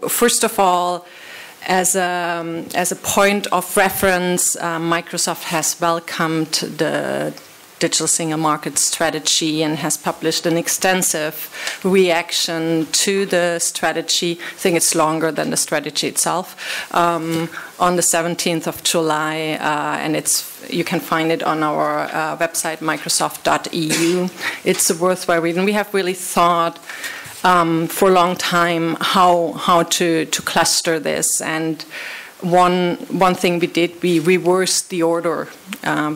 first of all, as a point of reference, Microsoft has welcomed the digital single market strategy and has published an extensive reaction to the strategy. I think it's longer than the strategy itself, on the 17th of July, and you can find it on our website, microsoft.eu. It's a worthwhile reading. We have really thought for a long time how to cluster this, and one thing we did, we reversed the order.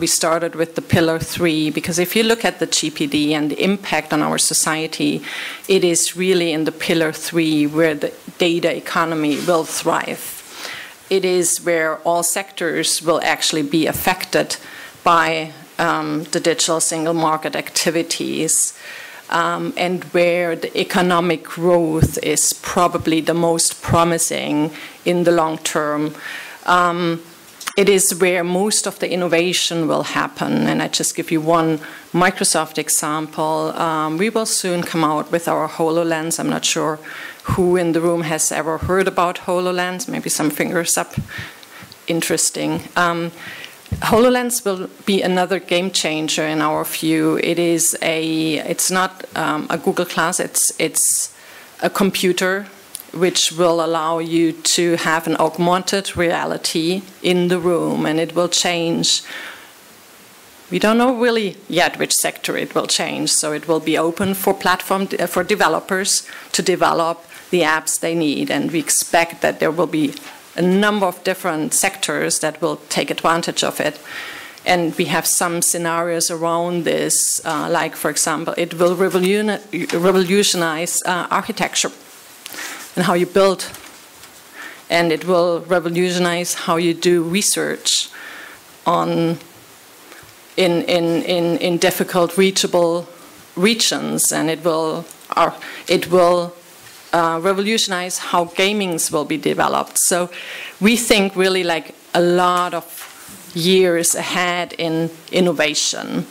We started with the pillar 3, because if you look at the GPD and the impact on our society, it is really in the pillar 3 where the data economy will thrive. It is where all sectors will actually be affected by the digital single market activities. And where the economic growth is probably the most promising in the long term. It is where most of the innovation will happen. And I just give you one Microsoft example. We will soon come out with our HoloLens. I'm not sure who in the room has ever heard about HoloLens. Maybe some fingers up. Interesting. HoloLens will be another game changer in our view. It's not a Google Glass, it's a computer which will allow you to have an augmented reality in the room, and it will change. We don't know really yet which sector it will change, so it will be open for for developers to develop the apps they need, and we expect that there will be a number of different sectors that will take advantage of it. And we have some scenarios around this, like, for example, it will revolutionize architecture and how you build. And it will revolutionize how you do research in difficult reachable regions. And it will revolutionize how gamings will be developed. So we think really like a lot of years ahead in innovation.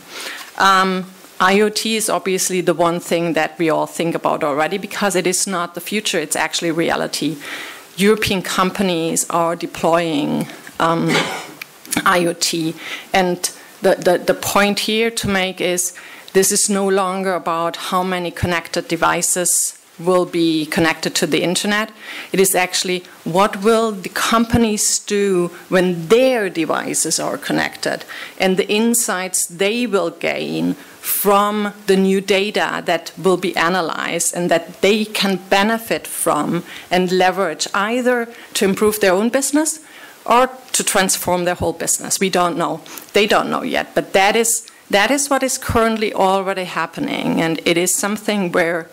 IoT is obviously the one thing that we all think about already, because it is not the future, it's actually reality. European companies are deploying IoT, and the point here to make is this is no longer about how many connected devices will be connected to the internet. It is actually what will the companies do when their devices are connected, and the insights they will gain from the new data that will be analyzed and that they can benefit from and leverage either to improve their own business or to transform their whole business. We don't know. They don't know yet, but that is what is currently already happening, and it is something where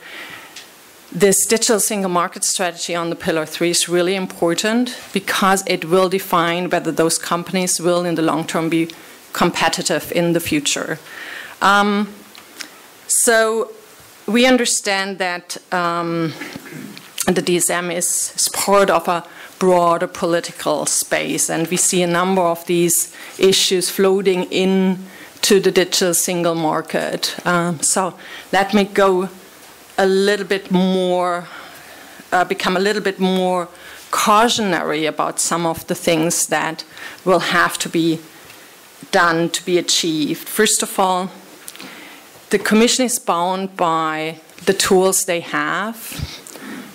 this digital single market strategy on the pillar 3 is really important, because it will define whether those companies will in the long term be competitive in the future. So we understand that the DSM is part of a broader political space, and we see a number of these issues floating into the digital single market. So let me go a little bit more, become a little bit more cautionary about some of the things that will have to be done to be achieved. First of all, the Commission is bound by the tools they have,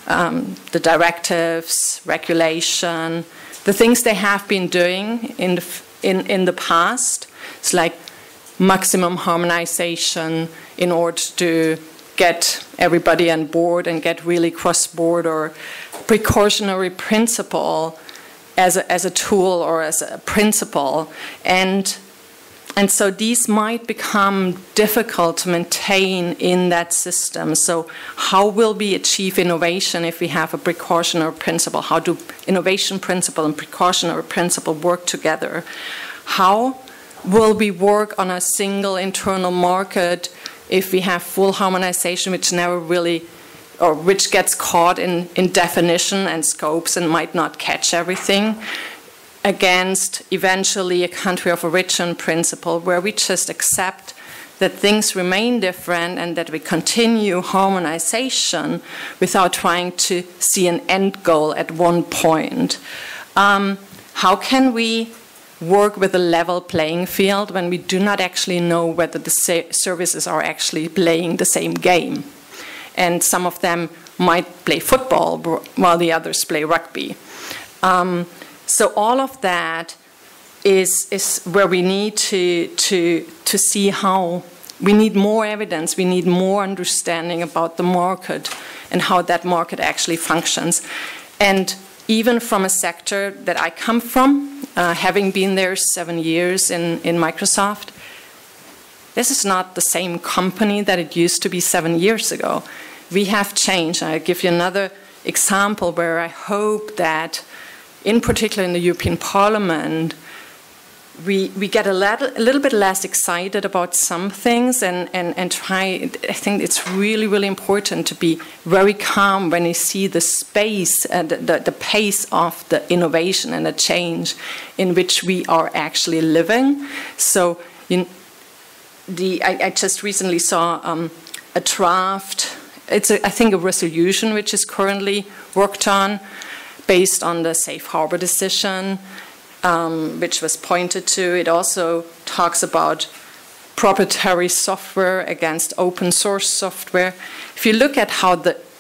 the directives, regulation, the things they have been doing in the past. It's like maximum harmonization in order to get everybody on board and get really cross-border precautionary principle as a tool or as a principle. And so these might become difficult to maintain in that system. So how will we achieve innovation if we have a precautionary principle? How do innovation principle and precautionary principle work together? How will we work on a single internal market if we have full harmonization, which never really, or which gets caught in definition and scopes and might not catch everything, against eventually a country of origin principle where we just accept that things remain different and that we continue harmonization without trying to see an end goal at one point. How can we work with a level playing field when we do not actually know whether the services are actually playing the same game? And some of them might play football while the others play rugby. So all of that is where we need to see how we need more evidence, we need more understanding about the market and how that market actually functions. And even from a sector that I come from, having been there 7 years in Microsoft, this is not the same company that it used to be 7 years ago. We have changed. I'll give you another example where I hope that, in particular in the European Parliament, we get a little bit less excited about some things and try. I think it's really, really important to be very calm when you see the space, the pace of the innovation and the change in which we are actually living. So I just recently saw a draft. It's, I think, a resolution which is currently worked on based on the safe harbor decision, which was pointed to. It also talks about proprietary software against open source software. If you look at how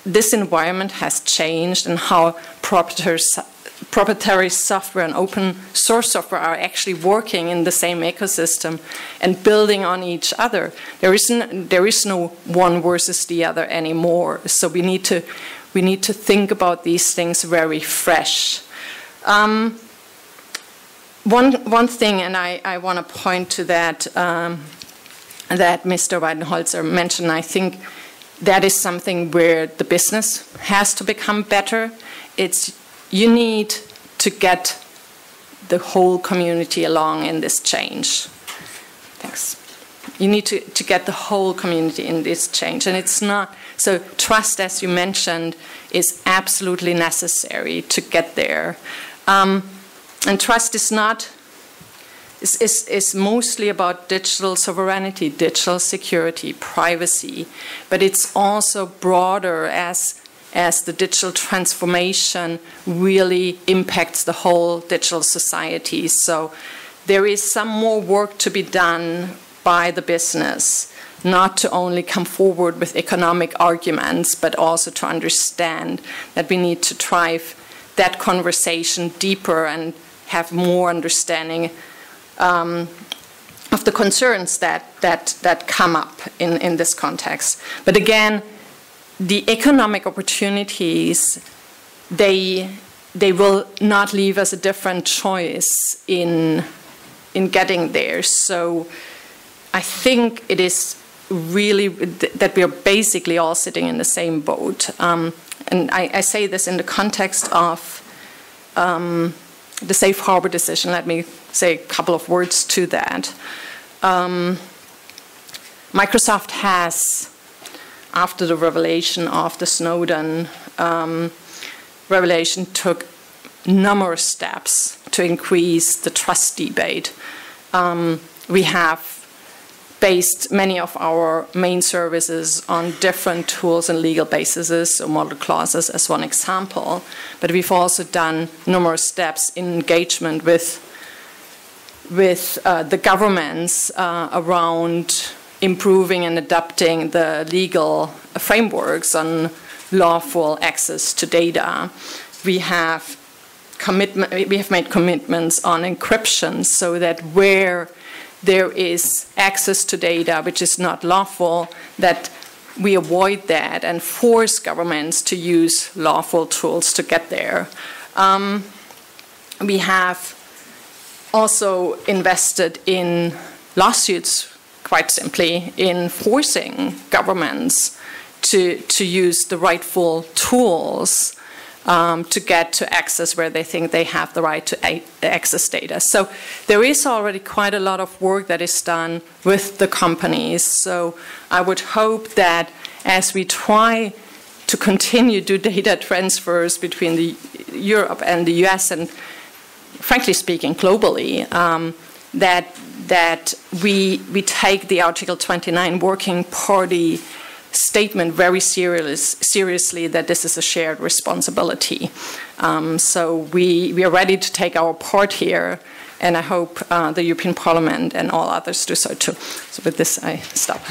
this environment has changed and how proprietary software and open source software are actually working in the same ecosystem and building on each other, there is no one versus the other anymore. So we need to think about these things very fresh. One thing, and I want to point to that that Mr. Weidenholzer mentioned. I think that is something where the business has to become better. You need to get the whole community along in this change. Thanks. You need to get the whole community in this change. And it's not, so trust, as you mentioned, is absolutely necessary to get there. And trust is not, is mostly about digital sovereignty, digital security, privacy, but it's also broader as the digital transformation really impacts the whole digital society. So there is some more work to be done by the business, not to only come forward with economic arguments, but also to understand that we need to drive that conversation deeper and have more understanding of the concerns that come up in this context. But again, the economic opportunities, they will not leave us a different choice in getting there. So I think it is really that we are basically all sitting in the same boat. And I say this in the context of the safe harbor decision. Let me say a couple of words to that. Microsoft has, after the revelation of the Snowden revelation, took numerous steps to increase the trust debate. We have based many of our main services on different tools and legal bases, so model clauses as one example. But we've also done numerous steps in engagement with the governments around improving and adapting the legal frameworks on lawful access to data. We have made commitments on encryption so that where there is access to data which is not lawful, that we avoid that and force governments to use lawful tools to get there. We have also invested in lawsuits, quite simply, in forcing governments to use the rightful tools to get to access where they think they have the right to access data. So there is already quite a lot of work that is done with the companies. So I would hope that as we try to continue to do data transfers between Europe and the US, and frankly speaking globally, that that we take the Article 29 Working Party statement very seriously, that this is a shared responsibility. So we are ready to take our part here, and I hope the European Parliament and all others do so too. So with this, I stop.